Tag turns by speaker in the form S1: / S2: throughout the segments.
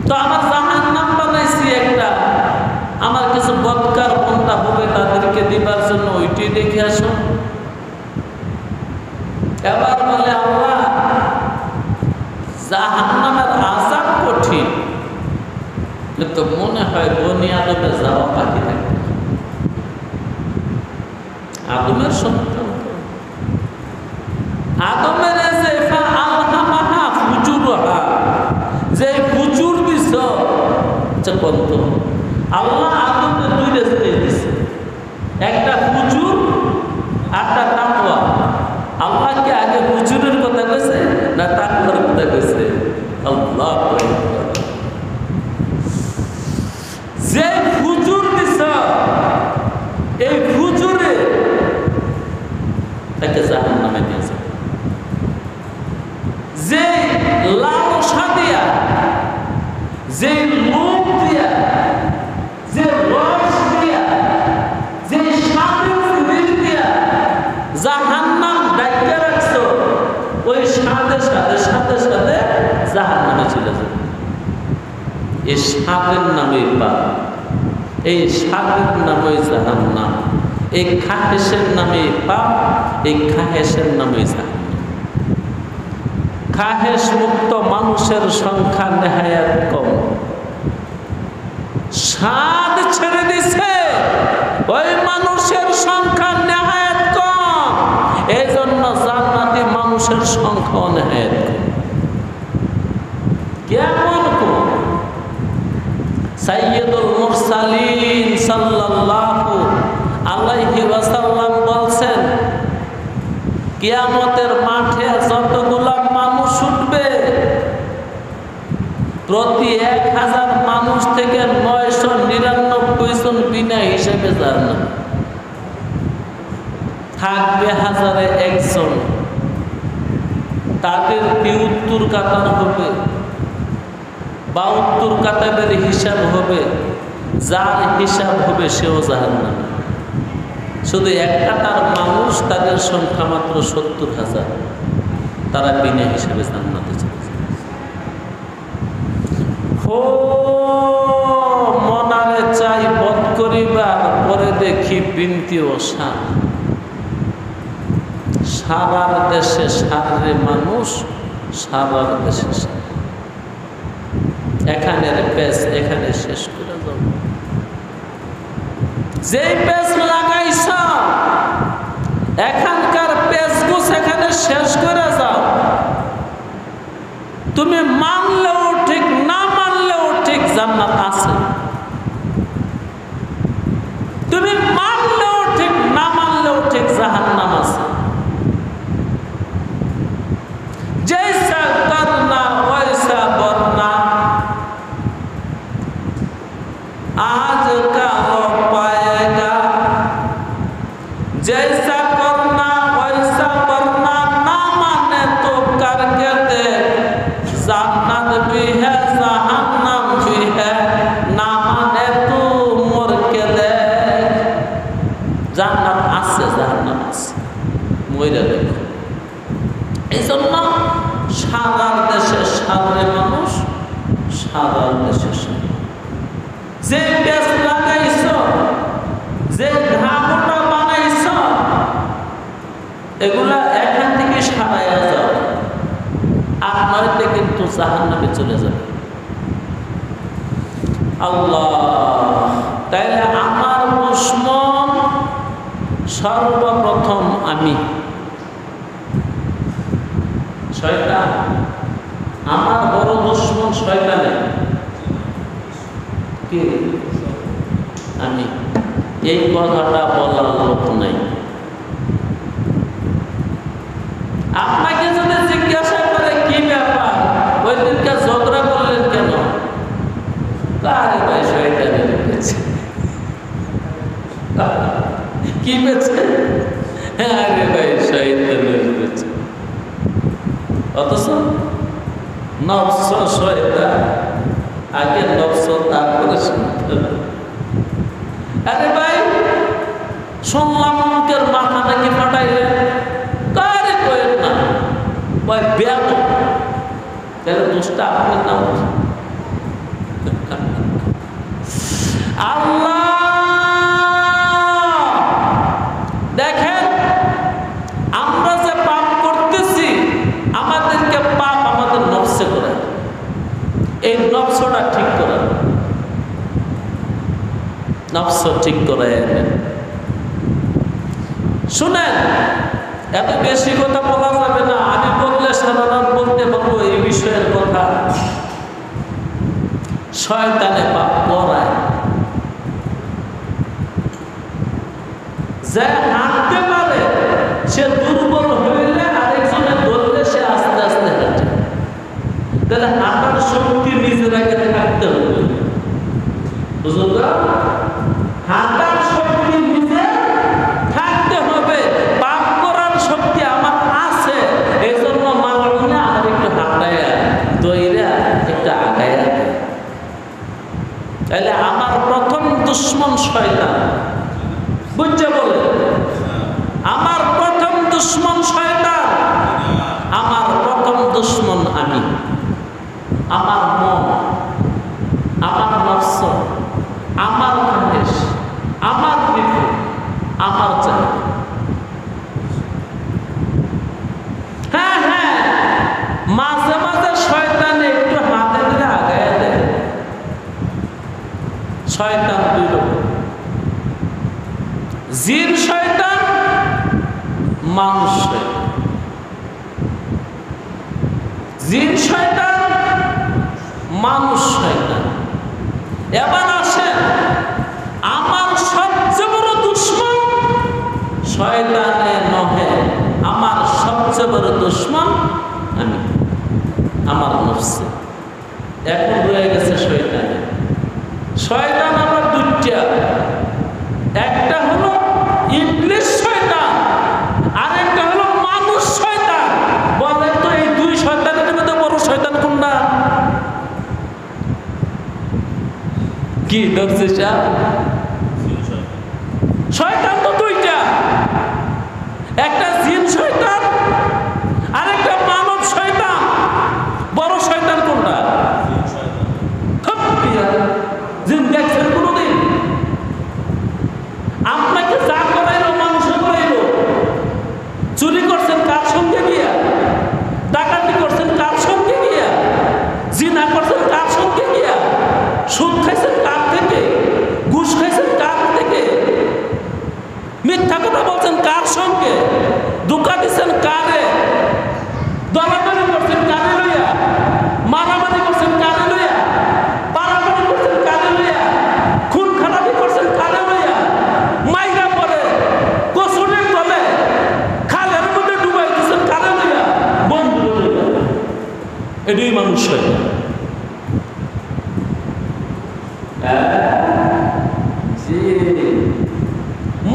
S1: তো আমার জাহান্নাম বানাইছি একটা, আমার কিছু বদকার বন্ধা হবে তাদেরকে দিবার জন্য ওইটি দেখে আসো। এবার বলে আল্লাহ জাহান্নামের আযাব কঠিন, কিন্তু মনে হয় বনি আদমে যাওয়া বাকি থাকবে। আদমের সন্তান আদমের যে আলহামাহা ফুজুরহা, যে ফুজুর দিছ কত আল্লাহ আদমের দুই রেজে দিছে, একটা ফুজুর একটা তাকওয়া। আল্লাহ কি আগে ফুজুরের কথা কইছে না তাকওয়ার কথা কইছে? আল্লাহ যে ফুজুর দিছ এই ফুজুরে তাকে জাহান্নামে নিয়েছে। যে লালসা দিয়া, যে লোভ দিয়া, যে রস দিয়া, যে স্বাদের জিনিস দিয়া জাহান্নাম ডাইকা রাখছো, ওই স্বাদের সাথে সাথে সাথে জাহান্নামে চলে যাবে। এই স্বাদের নামে পাপ, এই স্বাদের নামে জাহান্নাম, এই খাহেশের নামে পাপ, এই খাহেশের নামে জাহান্নাম। খাহেশ মুক্ত মানুষের সংখ্যা নেহায়াত কম। স্বাদ ছেড়ে দিছে ওই মানুষের সংখ্যা নেহায়াত কম। এই জন্য জান্নাতি মানুষের সংখ্যা নেহায়াত কম। কেমন কম? সাইয়্যিদুল মুরসালিন সাল্লাল্লাহু আলাইহি ওয়াসাল্লাম বলছেন, কিয়ামতের মাঠে যতগুলা মানুষ উঠবে, প্রতি 1000 মানুষ থেকে 999 জন বিনা হিসেবে জান্নাত থাকবে, 1000-এ 1 জন। তাদের 73 কাতার হবে, 72 কাতাবের হিসাব হবে, যার হিসাব হবে সেও জাহান্নামে। শুধু এক কাতার মানুষ, তাদের সংখ্যা মাত্র 70,000, তারা বিনা হিসেবে জান্নাতে চলে যাবে। মনারে চাই বধ করিবার, পরে দেখি বিনতি ও সার। সারার দেশে সারে মানুষ, সারার দেশে সার। এখানের পেস এখানে শেষ করে যাও। যে পেস লাগাইছ এখানকার পেসগো সেখানে শেষ করে যাও। তুমি মানলেও ঠিক, না মানলেও ঠিক, জান্নাত আছে। তুমি মানলেও ঠিক, না মানলেও ঠিক, জাহান্নাম আছে। जैसा करना वैसा बनना, आज का लो पाएगा। जैसा करना वैसा बनना, ना माने तो करके देख, जन्नत भी है जहन्नम भी है, ना माने तो मर के देख। জান্নাত আছে, জাহান্নাম আছে, মইরা দেখো। এই জন্য সারার দেশে সারে মানুষ, সারার দেশে সারে। যে পেঁচ লাগাইছ, যে ঘামটা বানাইছ, এগুলা এখান থেকে সারাইয়া যাও, আর নয়তো কিন্তু জাহান্নামে চলে যাবে। আল্লাহ, তাইলে আমার দুশমন সর্বপ্রথম আমি, শয়তান। আমার বড় দুশমন শয়তানের কি? আমি। এই কথাটা বলার লোক নাই। আপনাকে যদি জিজ্ঞাসা করে কি ব্যাপার, ওই দিনকে ঝগড়া করলেন কেন? আরে ভাই শয়তানের পেছে। কি পেছে? আরে ভাই শয়তানের পেছে। অথচ নফস শয়তান, আগে নফস তারপরে শয়তান। আরে ভাই শুনলাম অঙ্কের মাথা নাকি ফাটাইলেন, কারে কয়েন না, ওই ব্যাপক তাহলে দোষটা আপনার নাও। আল্লাহ দেখেন, আমরা যে পাপ করতেছি, আমাদেরকে পাপ আমাদের নফসে করে, এই নফসটা ঠিক করা, নফস ঠিক করে। শুনেন, এত বেশি কথা বলা যাবে না, আমি বললে সারা রাত বলতে পারবো এই বিষয়ের কথা। শয়তানে পাপ করায়, যে হাঁটতে পারে সে দুর্বল হইলে আরেকজনে ধরলে সে আস্তে আস্তে হাঁটে। তাহলে হাঁটার শক্তি নিজের আগে থাকতে হবে, বুঝল? হাঁটার শক্তি নিজে থাকতে হবে। পাপ করার শক্তি আমার আছে, এই জন্য মানুষ আমার একটু হাঁটাইয়া দইরা একটু আগাইয়া। তাহলে আমার প্রথম দুশ্মন শয়তান, বুঝছে বলে? আমার প্রথম দুশ্মন শয়তান, আমার প্রথম দুশ্মন আমি, আমার মন, আমার নফস, আমার খাদেশ, আমার বিপদ, আমার চাহিদা। হ্যাঁ হ্যাঁ, মাঝে মাঝে শয়তান একটু হাতে ধরে আগায় দেয়। শয়তান দুই রকম, জিন শয়তান, মানুষ শয়তান। জিন শয়তান, মানুষ শয়তান। এবার আসেন, আমার সবচেয়ে বড় দুশ্মন শয়তানে নহে, আমার সবচেয়ে বড় দুশ্মন আমি, আমার নফসে। এখন রয়ে গেছে শয়তানে। শয়তান আমার দুইটা, একটা হলো ইবলিস শয়তান, আরেকটা হলো মানুষ শয়তান। বলেন তো এই দুই শয়তানের মধ্যে বড় শয়তান কোনটা? কি দেখছিস? শয়তান তো দুইটা, একটা জিন শয়তান, আরেকটা মানব শয়তান। বড় শয়তান কোনটা? জিন দেখছেন কোনদিন? আপনাকে যা করাইলো মানুষে করাইলো। চুরি করছেন কার সঙ্গে গিয়া? ডাকাতি করছেন কার সঙ্গে গিয়া? জিনা করছেন কার সঙ্গে গিয়া? সুদ খাইছেন কার থেকে? ঘুষ খাইছেন কার থেকে? মিথ্যা কথা বলছেন কার সঙ্গে? ধোঁকা দিচ্ছেন কারে? দলাদলি করছেন কারে লইয়া? মারামারি করছেন কারে লইয়া? পারামারি করছেন কারে লইয়া? খুন খারাপি করছেন কারে লইয়া? মাইরা পরে কসুরের তলে খালের মধ্যে ডুবাই দিচ্ছেন কারে লইয়া? বন্ধু লইয়া। এটাই মানুষ হয়।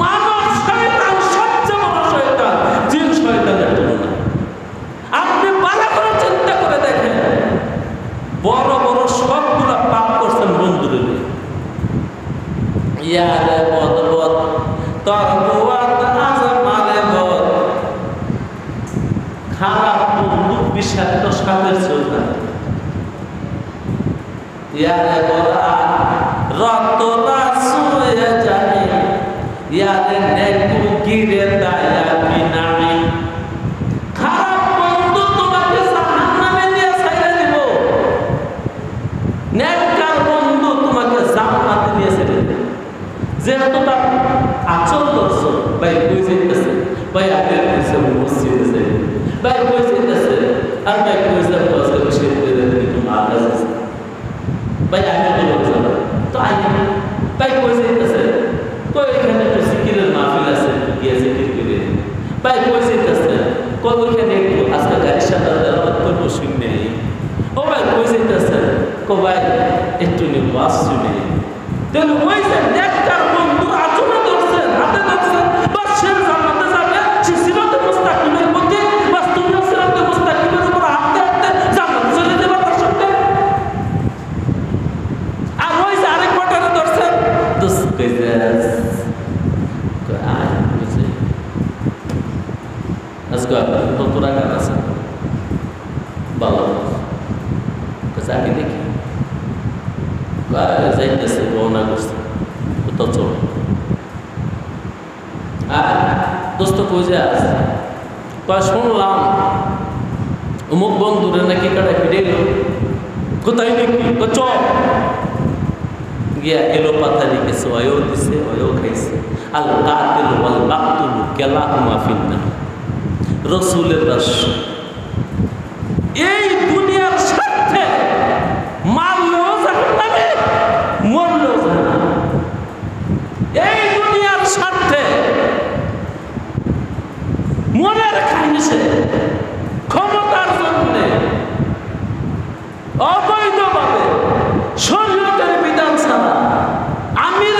S1: মানব শয়তান সবচেয়ে বড় শয়তান, জিন শয়তানের তুলনায়। আপনি ভালো করে চিন্তা করে দেখেন, বড় বড় সবগুলা পাপ করছেন বন্ধুরে। ইয়ারে বদবদ তোর বুয়াত আজমারে বদ, খারাপ বন্ধু বিষাক্ত সাপের চোখা। ইয়ারে বলা রতরা শুয়ে যায়, ইয়ারে নেকু গিরে দায়া বিনাই। খারাপ বন্ধু তোমাকে জাহান্নামে নিয়ে ছাইড়া দিব, নেককার বন্ধু তোমাকে জান্নাতে নিয়ে ছেড়ে দেবে। যেহেতু তার আচল করছো, ভাই কই যাইতেছে, ভাই আগে কইছে মসজিদে যাই, ভাই কই যাইতেছে, আর ভাই কইছে বসে বসে কিন্তু মার কাছে, ভাই আমি তো বলছি তো আইনি, ভাই কই যাইতেছে, কই এখানে তো জিকিরের মাহফিল আছে, গিয়ে জিকির করে। ভাই কই যাইতেছে, কই ওইখানে একটু আজকে গাড়ির সাথে করবো শুনে। ও ভাই কই যাইতেছে, কো ভাই একটু নিবাস শুনে। তাহলে ওই যে নেককার বন্ধু আচরণে ধরছেন, হাতে ধরছেন, বা সে জান্নাতে যাবে, সে সিরাতে মুস্তাকিমের মধ্যে, বা তুমি সিরাতে মুস্তাকিমের উপর হাঁটতে হাঁটতে জান্নাতে চলে যাবে তার সঙ্গে। আর ওই যে আরেক বটারে ধরছেন, দোষ কইছে আজকে তোরা গান আছে ভালো যাকে দেখি যাইতেছে রওনা করছে কোথাও চল দোস্ত কই যে আছে কয় শুনলাম অমুক বন্ধুরে নাকি কাটা ফিরে গেল কোথায় নাকি চ গিয়া এলো পাথারি গেছে অয়ও দিছে অয়ও খাইছে আল কাতিল ওয়াল মাকতুল কালাহুমা ফিন্নার রাসূলের রাসূল এই দুনিয়ার স্বার্থে মারলেও জাহান্নামে মরলেও জাহান্নামে এই দুনিয়ার স্বার্থে মনের খাইছে ক্ষমতার জন্য অবৈধভাবে শরীয়তের বিধান ছাড়া আমির